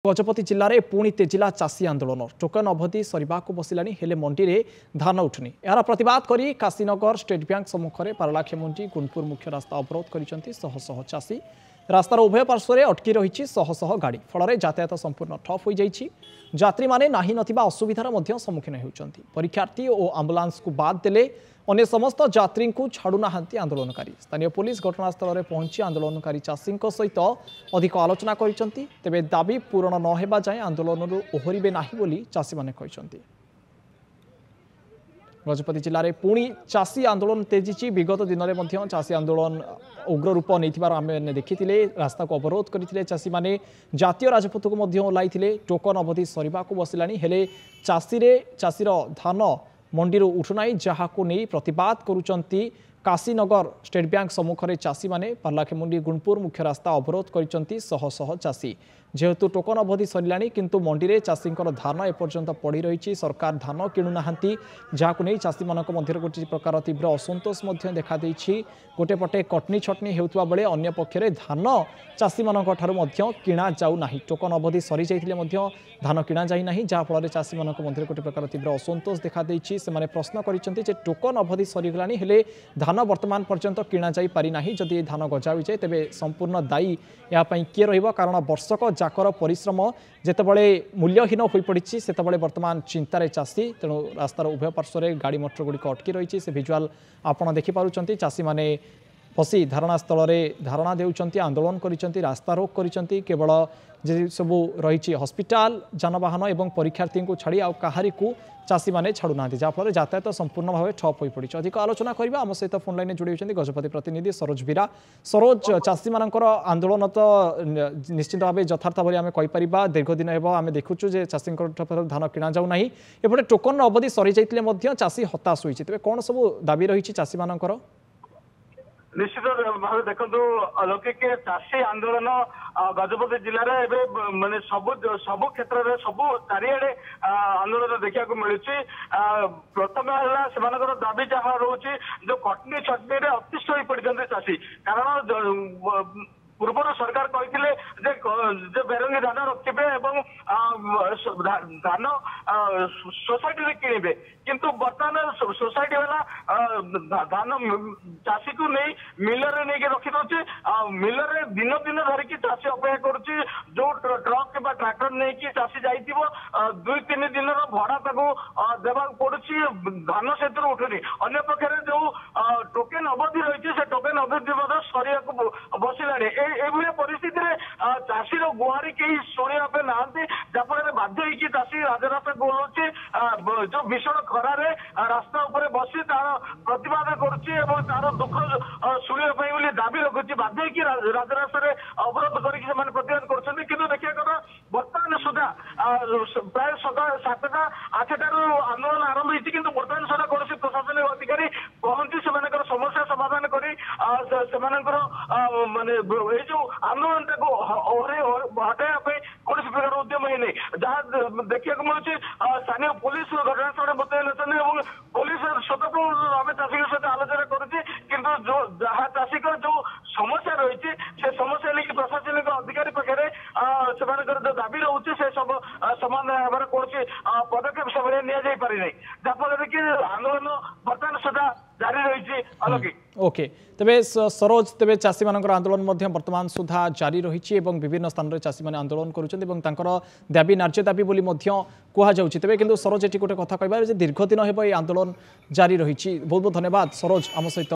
गजपति जिले में पुणी तेजिला चाषी आंदोलन टोकन अवधि सरवाक बसला हेले मंडी में धान उठुनी यार प्रतिवाद करी काशीनगर स्टेट बैंक सम्मुख में पारलाखे मंडी गुणपुर मुख्य रास्ता अवरोध कर शह शह चाषी रास्तार उभय पार्श्व में अटकी रही शह शह गाड़ी फल यातायात संपूर्ण ठप हो जात्री माने नाही नथिबा असुविधार सम्मुखीन होती परीक्षार्थी और आंबुलांस को बाद देले अन्य समस्त यात्री को छाड़ूना आंदोलनकारी स्थानीय पुलिस घटनास्थल में पहुंची आंदोलनकारी चाषी सहित अधिक आलोचना करते तेबे दाबी पूरण न होगा जाए आंदोलन ओहरिबे नाही बोली चाषी माने कहते। गजपति जिले में पुणी चाषी आंदोलन तेजी विगत दिन में चाषी आंदोलन उग्र रूप नहीं आम देखी रास्ता को अवरोध करते चाषी माने जातीय राजपथ को ओह्लाई टोकन अवधि सरवा को बसला हेले चाषीर धान मंडी उठुना जहाँ को नहीं प्रतिवाद करुचंती काशीनगर स्टेट बैंक सम्मुख में चाषी माने पारलाखे मंडी गुणपुर मुख्य रास्ता अवरोध कर शह शह चाषी जेहेतु टोकन अवधि सरला किंतु मंडी में चाषी धान एपर्यंत पड़ी रही सरकार धान किणुना जहाँ को नहीं चाषी मान गोटे प्रकार तीव्र असंतोष देखा गोटे पटे कटनी छटनी होता बेले अन्य पक्षे धान चाषी मान किणा जाऊना टोकन अवधि सरी जाते धान किणा जाना जहाँफल चाषी मान गोटे प्रकार तीव्र असंतोष देखा से प्रश्न कर टोकन अवधि सरीगला हेले धान वर्तमान पर्यंत किणा जाई पारि नाही जदि धान गजा हो जाए तेबे संपूर्ण दायी यापाई किए रहिबो कारण वर्षक जाकर परिश्रम जेतेबळे मूल्यहीन हो पड़ी से वर्तमान चिंतार चाषी तेणु रास्तार उभय पार्श्व में गाड़ी मोटर गुड़िक अटकी रही से भिजुआल आपड़ देखिपुंट चाषी मैंने फसी धारणास्थल में धारणा देउछंती आंदोलन करिसंती रास्ता रोक करिसंती केवल जे सबू रही हॉस्पिटल जानवाहन एवं परीक्षार्थी को छाड़ी आउ कहारी को चाषी माने छाड़ूना जहाँफल यातायात संपूर्ण भाव ठप हो पड़ी अधिक आलोचना करबा आम सहित फोन लाइन जोड़ी होती गजपति प्रतिनिधि सरोज बीरा सरोज चाषी मानकर आंदोलन तो निश्चित भाव यथार्थ भाई आम कहीपर दीर्घ दिन आम देखुचु जे चाषी धान किणा जाऊना एपटे टोकन अवधि सरी जाते चाषी हताश होती तेज कौन सब दाबी रही चाषी मानकर निश्चित भाव देखो अलौकिक चाषी आंदोलन गजपति जिले में माने सबु क्षेत्र में सबु चारिड़े आंदोलन देखा मिलूँ प्रथम है दाबी जहाँ रोचे जो कटनी छटनी अतिष्ठ हो पड़ते चाषी कारण पूर्व सरकार कहते बेरंगी धान रखिए धान सोसाइटी किणवे किंतु बर्तमान सोसाइटी वाला धान चाषी को नहीं मिलर नहीं रखी दे मिलर दिन दिन धरिकी चाषी अपेक्षा करुच्ची जो ट्रक कि ट्राक्टर नहीं कि चाषी जाइए 2-3 दिन भड़ा देवा पड़ुची धान से उठुनी अन्य पक्षे जो टोकेन अवधि रही है टोकेन अवधि सरिया बसला एभली परिस्थिति चाषीर गुहारी कहीं शुणा ना जहाँफल बाध्य चाषी राजरास्ता गोलुचे जो भीषण खरारे रास्ता उपर बसी तार प्रतिवाद करुच्ची तार दुख शुणा दाबी रखुच्छी बाध्य राजरास्ता अवरोध करके प्रतिवाद कर देखिए कथा बर्तमान सुधा प्राय सकाल 7टा 8टारू आंदोलन आरंभ होती कि बर्तमान सुधा कौन प्रशासनिक अधिकारी पहुंची से समस्या समाधान कर माने जो आंदोलन हटाया कौन प्रकार उद्यम ही नहीं जहाँ देखा मिलूँ स्थानीय पुलिस घटनास्थल बतल पुलिस स्वतः भाव चाषी सहित आलोचना करुँच जो जहाँ चाषी जो समस्या रही से समस्या लेकिन प्रशासनिक अधिकारी पाखे जो दाबी रोचे से सब समाधान होबार कौन पदक्षेप से नि पारि ना जहाँफल कि आंदोलन बर्तमान सुधा जारी रही अलौकिक ओके तेबे सरोज तेबे चाषी मानकर आंदोलन वर्तमान सुधा जारी रही विभिन्न स्थान में चाषी माने आंदोलन करुँच दाबी न्याय्य दाबी बोली कहुच्छी तेज कि सरोज ये गोटे कथा कह दीर्घ दिन हे आंदोलन जारी रही बहुत बहुत धन्यवाद सरोज आम सहित।